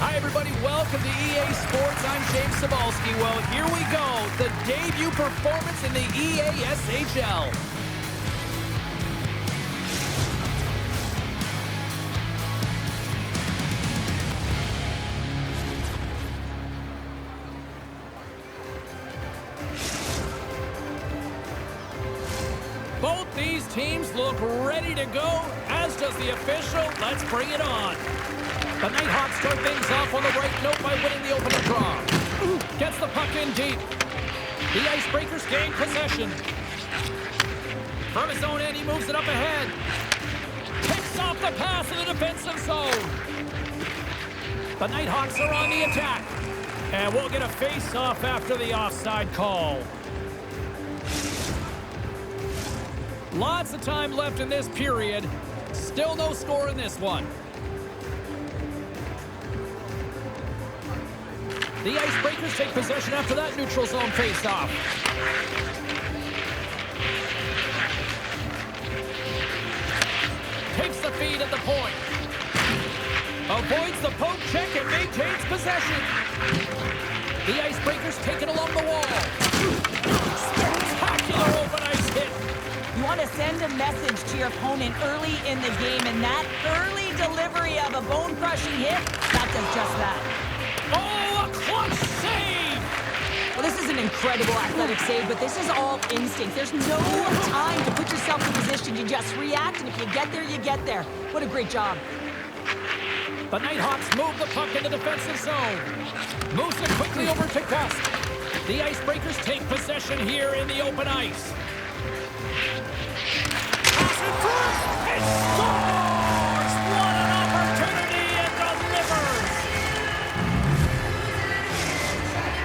Hi, everybody. Welcome to EA Sports. I'm James Cybulski. Well, here we go. The debut performance in the EASHL. Both these teams look ready to go, as does the official. Let's bring it on. The Nighthawks start things off on the right note by winning the opening draw. Gets the puck in deep. The Icebreakers gain possession. From his own end, he moves it up ahead. Picks off the pass in the defensive zone. The Nighthawks are on the attack. And we'll get a face-off after the offside call. Lots of time left in this period. Still no score in this one. The Icebreakers take possession after that neutral zone face-off. Takes the feed at the point. Avoids the poke check and maintains possession. The Icebreakers take it along the wall. Spectacular open ice hit. You want to send a message to your opponent early in the game, and that early delivery of a bone-crushing hit, that does just that. Oh, a clutch save! Well, this is an incredible athletic save, but this is all instinct. There's no time to put yourself in position. You just react, and if you get there, you get there. What a great job. The Nighthawks move the puck in the defensive zone. Moves it quickly over to Gust. The Icebreakers take possession here in the open ice. Pass in front! It scores! What an opportunity and delivers!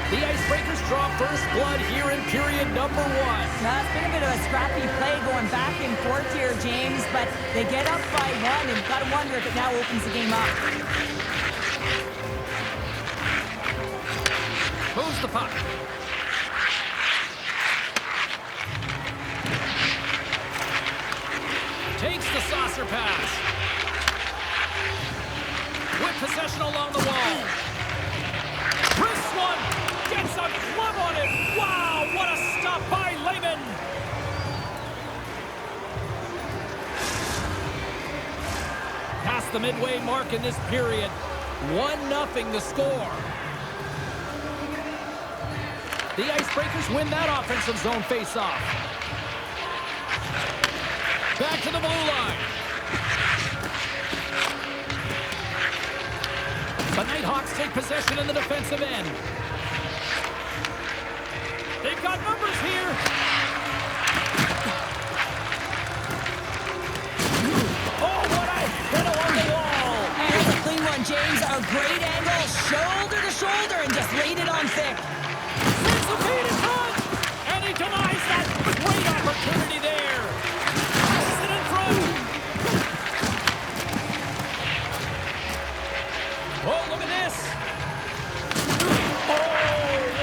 The Icebreakers draw first blood here in period number 1. Now, it's been a bit of a scrappy play going back and forth here, James, but they get up by 1, and got to wonder if it now opens the game up. Moves the puck. Takes the saucer pass. With possession along the wall. Wrist one. Gets a glove on it. Wow, what a stop by Lehman. Past the midway mark in this period. 1-0 the score. The Icebreakers win that offensive zone face-off. Back to the blue line. The Nighthawks take possession in the defensive end. They've got numbers here. Oh, what a hit along the wall. And it's a clean one, James. A great angle, shoulder to shoulder, and just laid it on thick. Sends the feed in front. And he denies that great opportunity there. Passes it in front. Oh, look at this. Oh,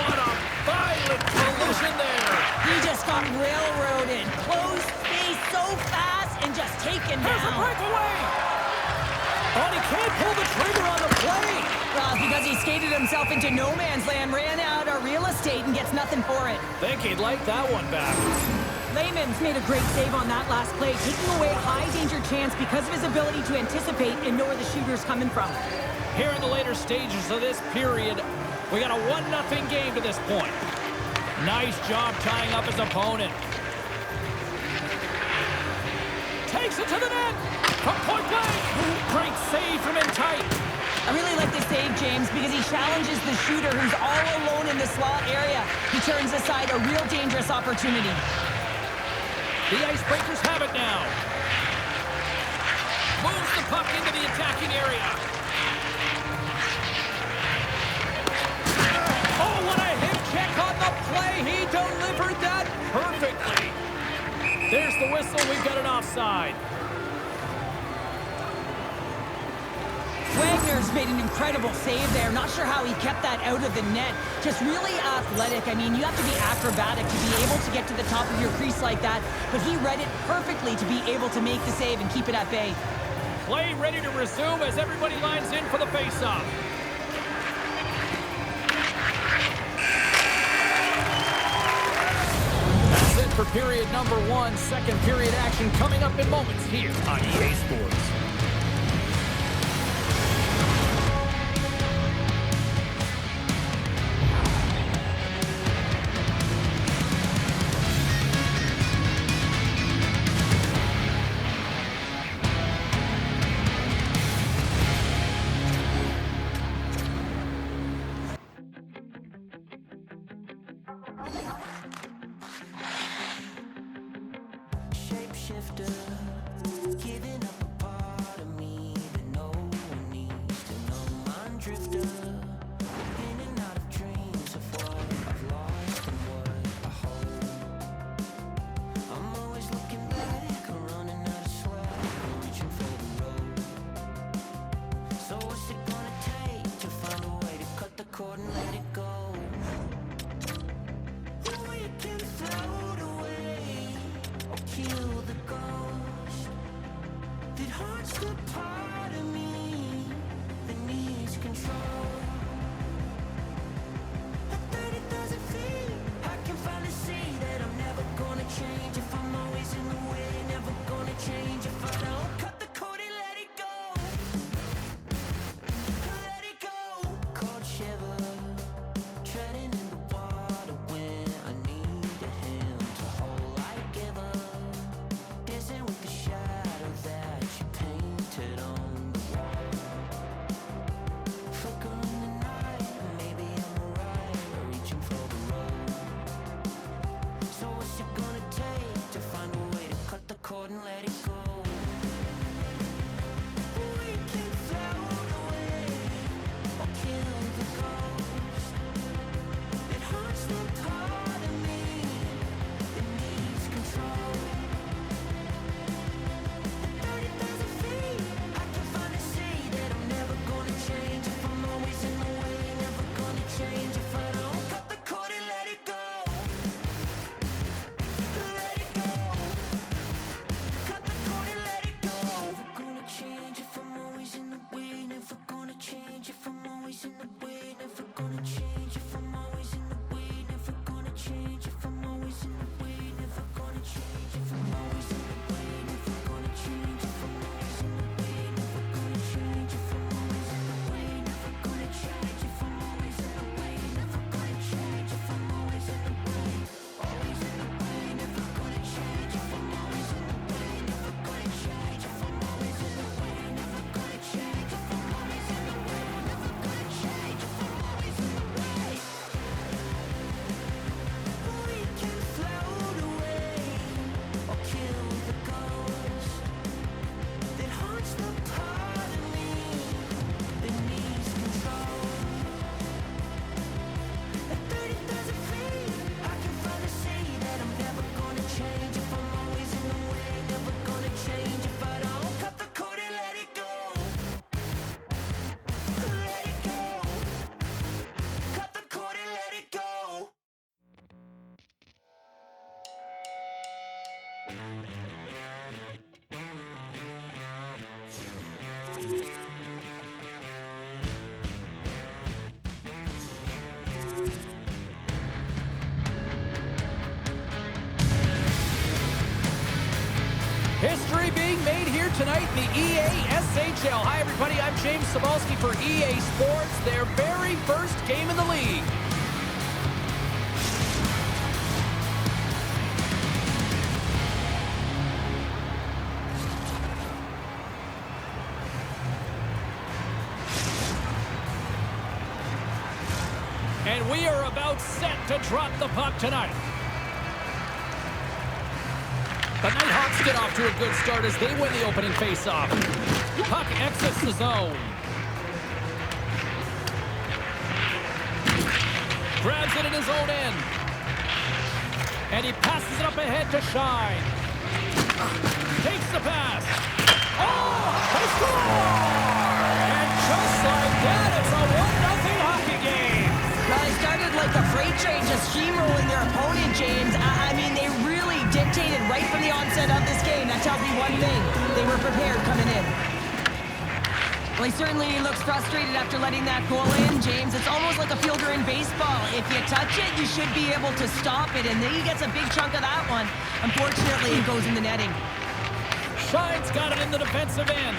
what a violent collision there. He just got railroaded. Closed space so fast and just taken There's a down. breakaway. Oh, he can't pull the trigger on the play. Well, because he skated himself into no man's land, ran out of real estate, and gets nothing for it. Think he'd like that one back. Lehman's made a great save on that last play, taking away a high-danger chance because of his ability to anticipate and know where the shooter's coming from. Here in the later stages of this period, we got a 1-0 game to this point. Nice job tying up his opponent. Takes it to the net. From point blank. Great save from in tight. I really like this save, James, because he challenges the shooter who's all alone in the slot area. He turns aside a real dangerous opportunity. The Icebreakers have it now. Moves the puck into the attacking area. Oh, what a hip check on the play. He delivered that perfectly. There's the whistle. We've got an offside. Wagner's made an incredible save there. Not sure how he kept that out of the net. Just really athletic. I mean, you have to be acrobatic to be able to get to the top of your crease like that. But he read it perfectly to be able to make the save and keep it at bay. Play ready to resume as everybody lines in for the faceoff. for period number 1. Second period action coming up in moments here on EA Sports. History being made here tonight in the EA SHL. Hi, everybody. I'm James Cybulski for EA Sports, their very first game in the league. And we are about set to drop the puck tonight. The Nighthawks get off to a good start as they win the opening faceoff. Puck exits the zone. Grabs it in his own end. And he passes it up ahead to Shine. Takes the pass. Oh, they score! And just like that, it's a 1-0 hockey game. Well, they started like a freight train just steamrolling their opponent, James. I mean, they really dictated right from the onset of this game. That tells me one thing. They were prepared coming in. Well, he certainly looks frustrated after letting that goal in, James. It's almost like a fielder in baseball. If you touch it, you should be able to stop it, and then he gets a big chunk of that one. Unfortunately, it goes in the netting. Shine's got it in the defensive end.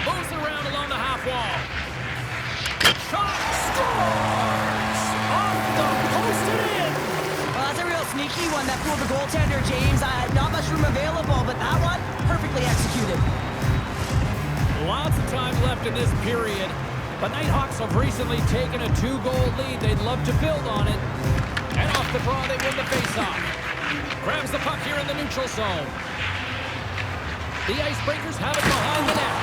Moves it around along the half wall. Shot scores! Off the post and in! Well, that's a real sneaky one that fooled the goaltender, James. Not much room available, but that one, perfectly executed. Lots of time left in this period. The Nighthawks have recently taken a 2-goal lead. They'd love to build on it. And off the draw, they win the faceoff. Grabs the puck here in the neutral zone. The Icebreakers have it behind the net.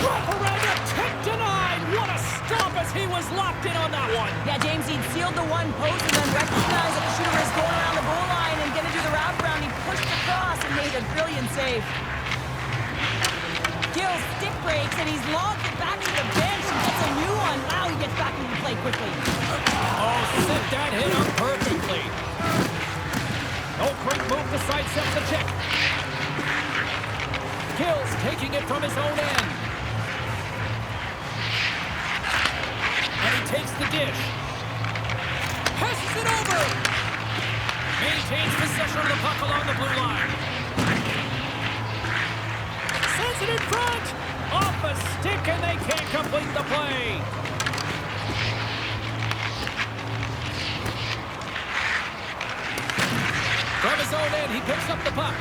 Raparanda, tip denied. What a stop as he was locked in on that one. Yeah, James, he'd sealed the one post and then recognized that the shooter was going around the goal line and going to do the wraparound. He pushed across and made a brilliant save. Gills stick breaks and he's logged it back to the bench and gets a new one. Wow, he gets back into play quickly. Oh, set that hit up perfectly. Oh, great move to sidestep the check. Gills taking it from his own end. And he takes the dish. Passes it over. Maintains possession of the puck along the blue line. Sends it in front. Off a stick and they can't complete the play. From his own end, he picks up the puck.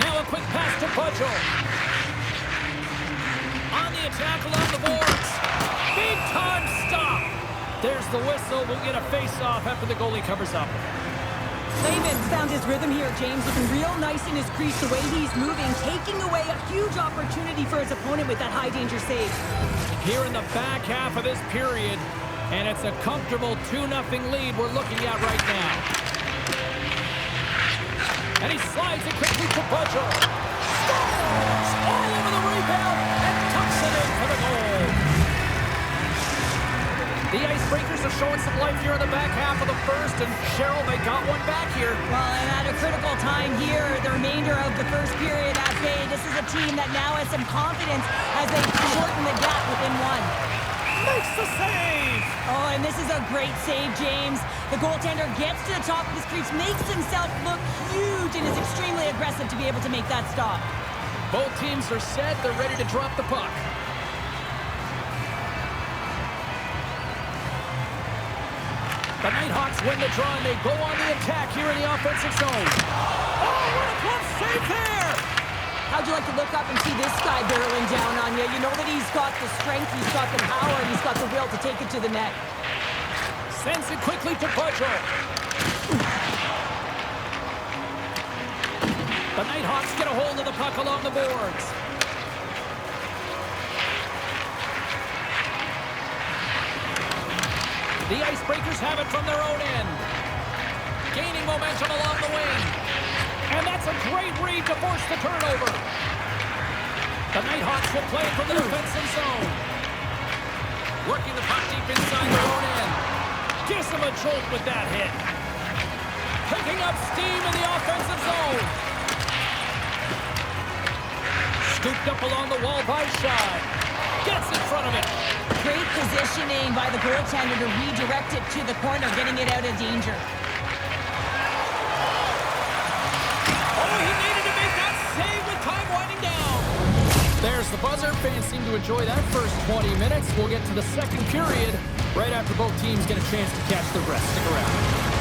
Now a quick pass to Pudgel. On the attack along the boards. Big time stop. There's the whistle. We'll get a face-off after the goalie covers up. Clayman's found his rhythm here, James, looking real nice in his crease, the way he's moving, taking away a huge opportunity for his opponent with that high-danger save. Here in the back half of this period, and it's a comfortable 2-0 lead we're looking at right now. And he slides it quickly to Pudgel. Scores! All over the rebound and tucks it in for the goal. The Icebreakers are showing some life here in the back half of the first, and Cheryl, they got one back here. Well, and at a critical time here, the remainder of the first period at bay, this is a team that now has some confidence as they shorten the gap within one. Makes the save! Oh, and this is a great save, James. The goaltender gets to the top of his crease, makes himself look huge, and is extremely aggressive to be able to make that stop. Both teams are set. They're ready to drop the puck. The Nighthawks win the draw, and they go on the attack here in the offensive zone. Oh, what a glove save there! How'd you like to look up and see this guy barreling down on you? You know that he's got the strength, he's got the power, and he's got the will to take it to the net. Sends it quickly to Pudgel. The Nighthawks get a hold of the puck along the boards. The Icebreakers have it from their own end. Gaining momentum along the wing. And that's a great read to force the turnover. The Nighthawks will play from the defensive zone. Working the puck deep inside their own end. Gives them a jolt with that hit. Picking up steam in the offensive zone. Scooped up along the wall by Shine. Gets in front of it. Great positioning by the goaltender to redirect it to the corner, getting it out of danger. Oh, he needed to make that save with time winding down. There's the buzzer. Fans seem to enjoy that first 20 minutes. We'll get to the second period right after both teams get a chance to catch the breath. Stick around.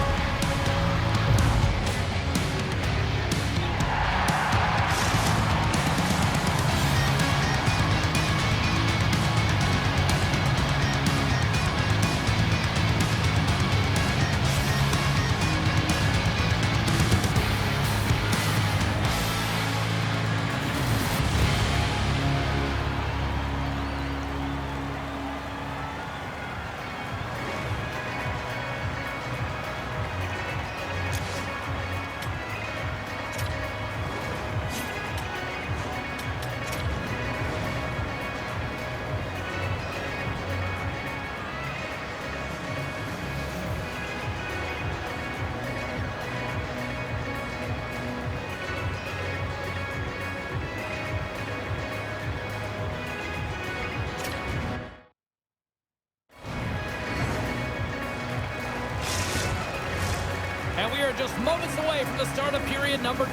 just moments away from the start of period number 2.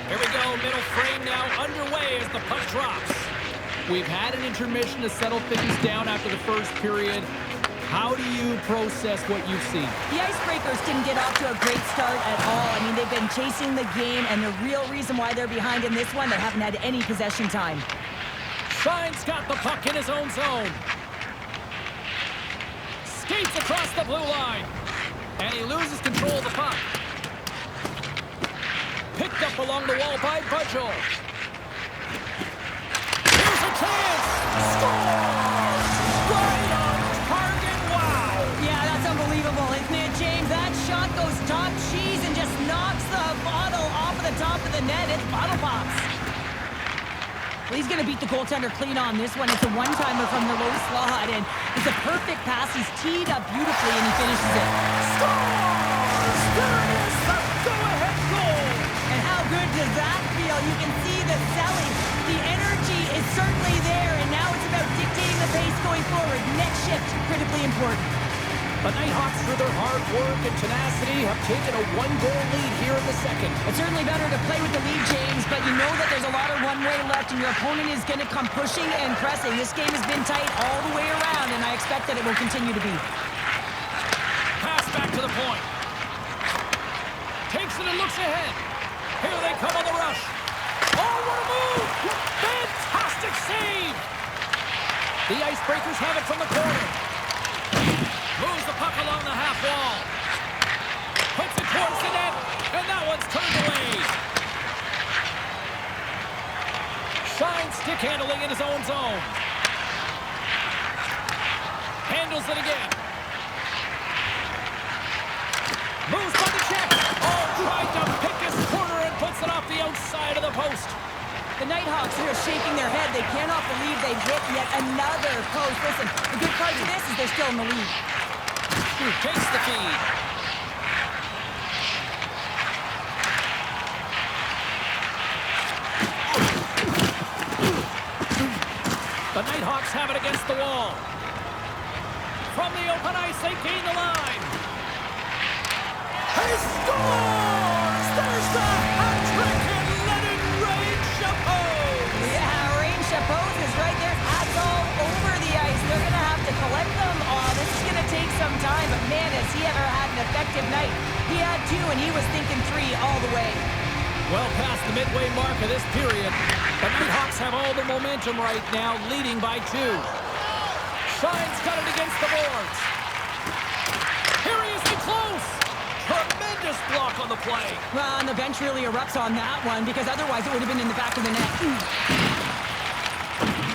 Here we go, middle frame now underway as the puck drops. We've had an intermission to settle things down after the first period. How do you process what you've seen? The Icebreakers didn't get off to a great start at all. I mean, they've been chasing the game, and the real reason why they're behind in this one, they haven't had any possession time. Shine's got the puck in his own zone. Skates across the blue line. And he loses control of the puck. Picked up along the wall by Budgel. Here's a chance! Scores! Right on target, wow! Yeah, that's unbelievable, isn't it, James? That shot goes top cheese and just knocks the bottle off of the top of the net. It's bottle pops. Well, he's going to beat the goaltender clean on this one. It's a one-timer from the low slot, and it's a perfect pass. He's teed up beautifully, and he finishes it. Scores! There it is, the go-ahead goal! And how good does that feel? You can see the selling. The energy is certainly there, and now it's about dictating the pace going forward. Next shift, critically important. The Nighthawks, through their hard work and tenacity, have taken a one-goal lead here in the second. It's certainly better to play with the lead, James, but you know that there's a lot of runway left, and your opponent is going to come pushing and pressing. This game has been tight all the way around, and I expect that it will continue to be. Pass back to the point. Takes it and looks ahead. Here they come on the rush. Oh, what a move! Fantastic save! The Icebreakers have it from the corner. Moves the puck along the half wall. Puts it towards the net, and that one's turned away. Shine stick handling in his own zone. Handles it again. Moves by the check. Oh, tried to pick his corner and puts it off the outside of the post. The Nighthawks are shaking their head. They cannot believe they've hit yet another post. Listen, the good part of this is they're still in the lead. Takes the feed. The Nighthawks have it against the wall. From the open ice, they gain the line. He scores! There's the hat trick and Lenin Rain Chapeau! Yeah, Rain Chapeau is right there. Hats all over the ice. They're going to have to collect them all. This is going to take some time, but man, has he ever had an effective night. He had 2, and he was thinking 3 all the way. Well past the midway mark of this period, the Nighthawks have all the momentum right now, leading by 2. Shine's got it against the boards. Here he is in close. Tremendous block on the play. Well, and the bench really erupts on that one, because otherwise it would have been in the back of the net.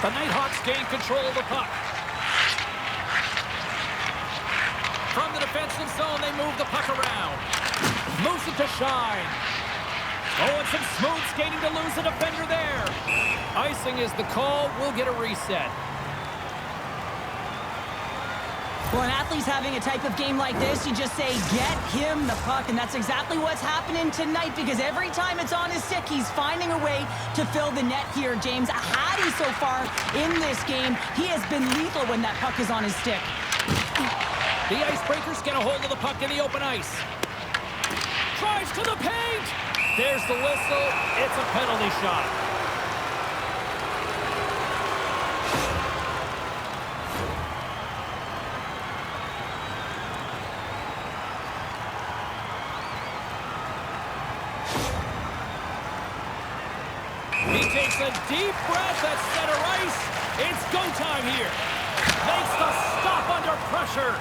The Nighthawks gain control of the puck. From the defensive zone, they move the puck around. Moves it to Shine. Oh, and some smooth skating to lose the defender there. Icing is the call. We'll get a reset. Well, an athlete's having a type of game like this, you just say, get him the puck, and that's exactly what's happening tonight, because every time it's on his stick, he's finding a way to fill the net here, James. Hattie so far in this game, he has been lethal when that puck is on his stick. The Icebreakers get a hold of the puck in the open ice. Drives to the paint. There's the whistle. It's a penalty shot. He takes a deep breath at center ice. It's go time here. Makes the stop under pressure.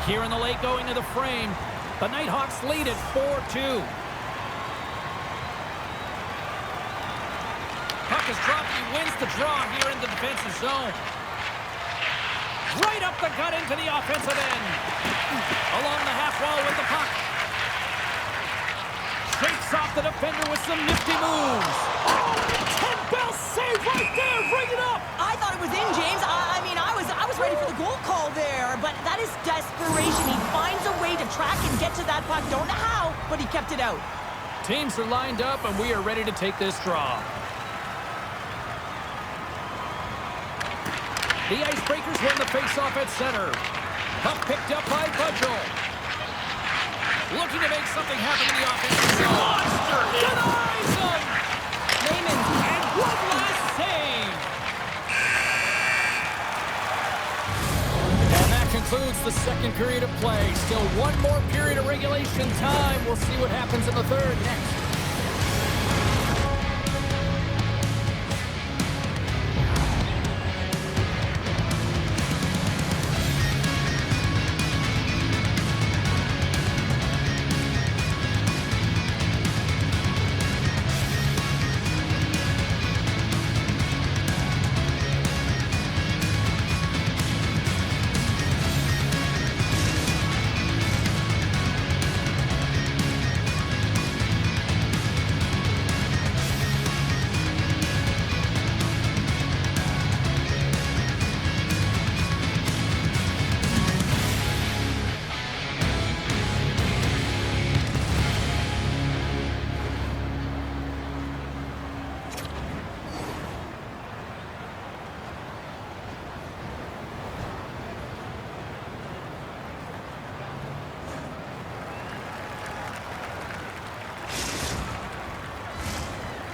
Here in the late going to the frame. The Nighthawks lead at 4-2. Puck is dropped. He wins the draw here in the defensive zone. Right up the gut into the offensive end. Along the half wall with the puck. Shakes off the defender with some nifty moves. Oh, 10-bell save right there. Bring it up. I thought it was in, James. I mean, I was ready for the goal call there, but that is desperation. He finds a way to track and get to that puck. Don't know how, but he kept it out. Teams are lined up, and we are ready to take this draw. The Icebreakers win the faceoff at center. Puck picked up by Budgel. Looking to make something happen in the offensive zone. Monster hit! Denies him! Layman. And one last save! And that concludes the second period of play. Still one more period of regulation time. We'll see what happens in the third next.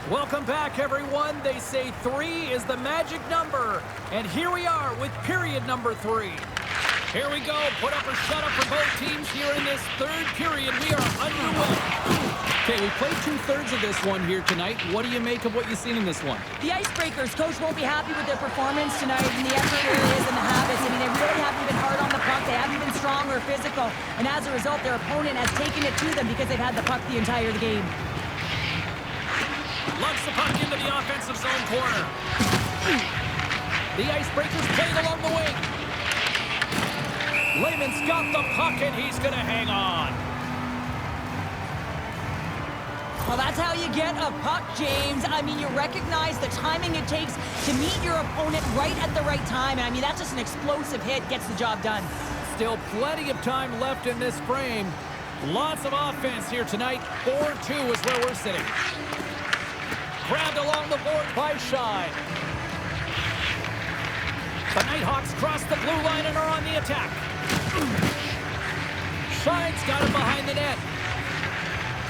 Welcome back, everyone. They say 3 is the magic number. And here we are with period number 3. Here we go. Put up or shut up for both teams here in this third period. We are underway. Okay, we played 2/3 of this one here tonight. What do you make of what you've seen in this one? The Icebreakers, coach won't be happy with their performance tonight in the effort areas and the habits. I mean, they really haven't been hard on the puck. They haven't been strong or physical. And as a result, their opponent has taken it to them because they've had the puck the entire game. Lugs the puck into the offensive zone corner. The Icebreakers playing along the wing. Layman's got the puck, and he's going to hang on. Well, that's how you get a puck, James. I mean, you recognize the timing it takes to meet your opponent right at the right time. And I mean, that's just an explosive hit, gets the job done. Still plenty of time left in this frame. Lots of offense here tonight. 4-2 is where we're sitting. Grabbed along the board by Shine. The Nighthawks cross the blue line and are on the attack. Shine's got him behind the net.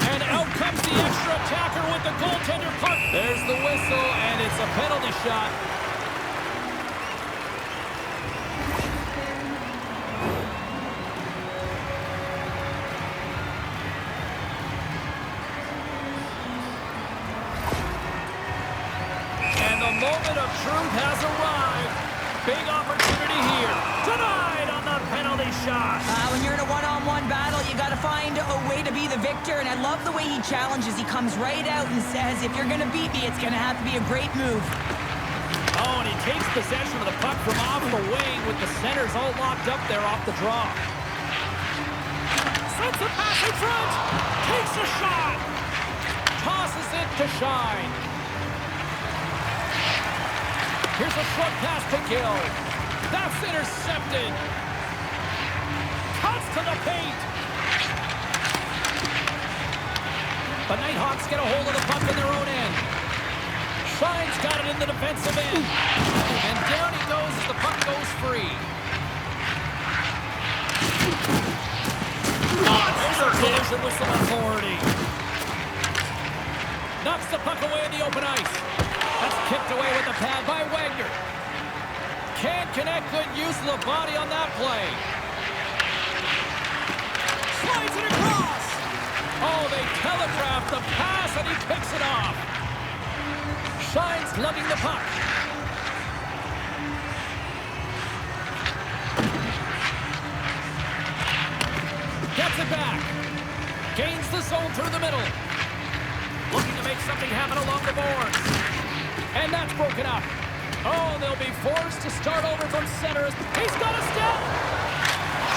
And out comes the extra attacker with the goaltender puck. There's the whistle, and it's a penalty shot. And the moment of truth has arrived. Big opportunity here. Denied on the penalty shot. When you're in a one-on-one battle, you got to find a way to be the victor. And I love the way he challenges. He comes right out and says, if you're going to beat me, it's going to have to be a great move. Oh, and he takes possession of the puck from off the wing with the centers all locked up there off the draw. Sends the pass in front. Takes a shot. Tosses it to Shine. Here's a short pass to Gill. That's intercepted. Cuts to the paint. The Nighthawks get a hold of the puck in their own end. Shine's got it in the defensive end. And down he goes as the puck goes free. There's a collision with some authority. Knocks the puck away in the open ice. That's kicked away with the pad by Wagner. Can't connect. Good use of the body on that play. Slides it across. Oh, they telegraphed the pass, and he picks it off. Shine's lugging the puck. Gets it back. Gains the zone through the middle. Looking to make something happen along the boards. And that's broken up. Oh, they'll be forced to start over from center. He's got a step.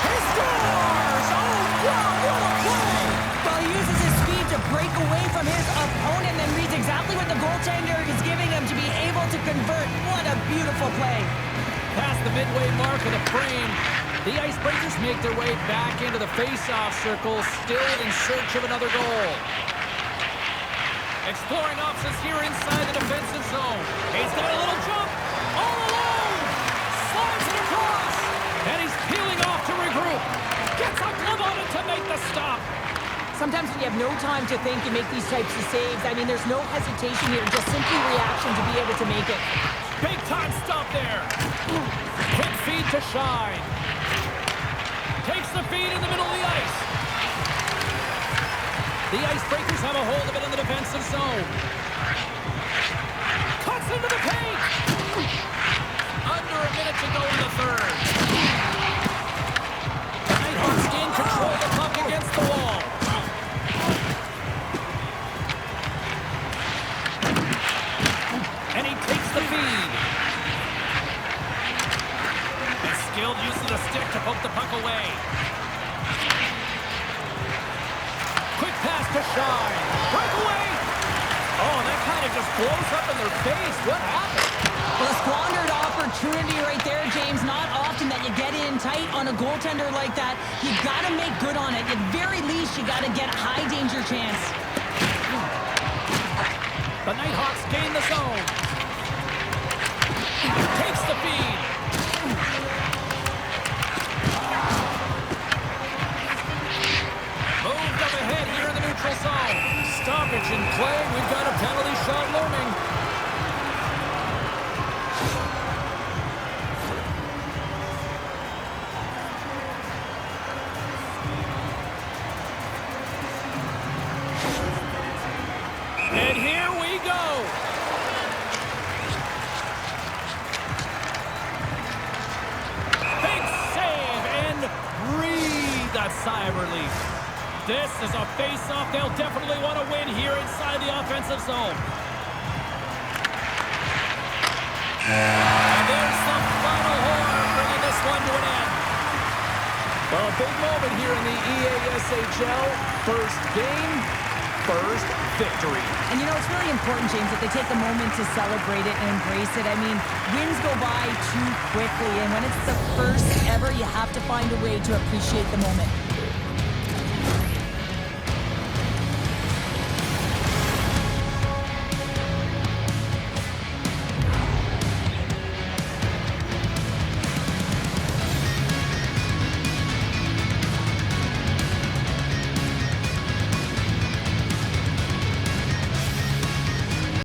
He scores! Oh, wow, what a play! Well, he uses his speed to break away from his opponent, then reads exactly what the goaltender is giving him to be able to convert. What a beautiful play. Past the midway mark of the frame, the Icebreakers make their way back into the face-off circle, still in search of another goal. Exploring options here inside the defensive zone. He's got a little jump. All alone. Peeling off to regroup. Gets a glove on it to make the stop. Sometimes when you have no time to think, you make these types of saves. I mean, there's no hesitation here, just simply reaction to be able to make it. Big time stop there. Quick feed to Shine. Takes the feed in the middle of the ice. The Icebreakers have a hold of it in the defensive zone. Cuts into the paint. Under a minute to go in the third. The Nighthawks in control of the puck against the wall. And he takes the feed. And skilled use of the stick to poke the puck away. Quick pass to Shine. Breakaway. Oh, that kind of just blows up in their face. What happened? Well, a squandered opportunity right there, James. Not often that you get in tight on a goaltender like that. You got to make good on it. At very least, you got to get a high danger chance. The Nighthawks gain the zone. Takes the feed. Moved up ahead here in the neutral zone. Stoppage in play. We've got a penalty shot looming. And here we go. Big save and breathe a sigh of relief. This is a face-off they'll definitely want to win here inside the offensive zone. And there's the final horn, bringing this one to an end. Well, a big moment here in the EASHL. First game, first victory. And you know, it's really important, James, that they take a moment to celebrate it and embrace it. I mean, wins go by too quickly, and when it's the first ever, you have to find a way to appreciate the moment.